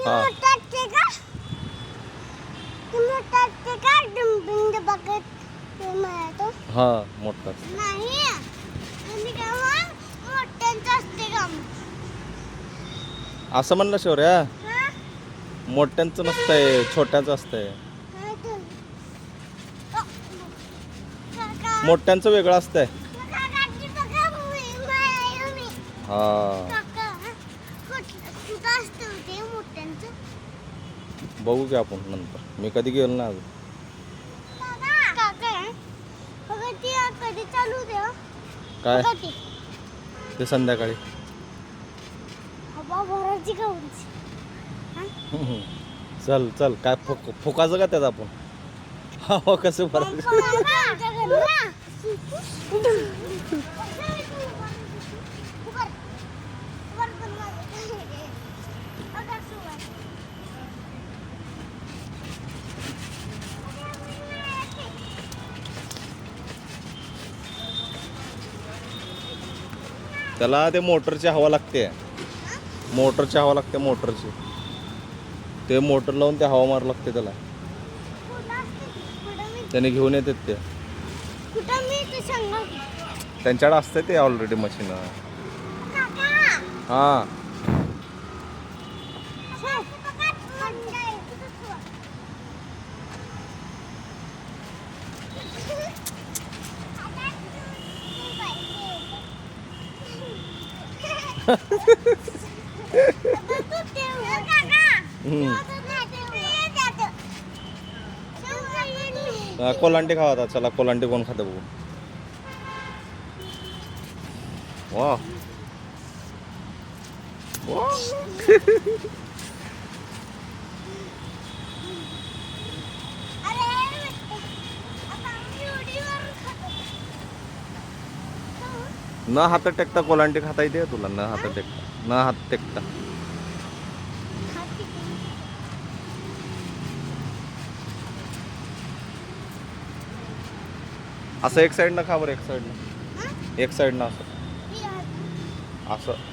हा हा मोठा असं म्हणलं शौर्या मोठ्यांचं नसतंय छोट्याचं असतंय मोठ्यांचं वेगळं असतंय हा बघू की आपण नंतर मी कधी गेलो ना अजून काय ते संध्याकाळी चल चल काय फुकाचं का त्यात आपण हवा कसं त्याला ते मोटरची हवा लागते मोटरची हवा लागते मोटरची ते मोटर लावून ते हवा मार लागते त्याला त्याने घेऊन येतात ते त्यांच्याकडे असते ते ऑलरेडी मशीन हा कोलांटी खावा आता चला कोलांटी कोण खातं बघू वा न हात टेकता कोलांटी खाता येते तुला न हात टेकता न हात टेकता असं एक साईडनं खा बरं एक साईडनं असं असं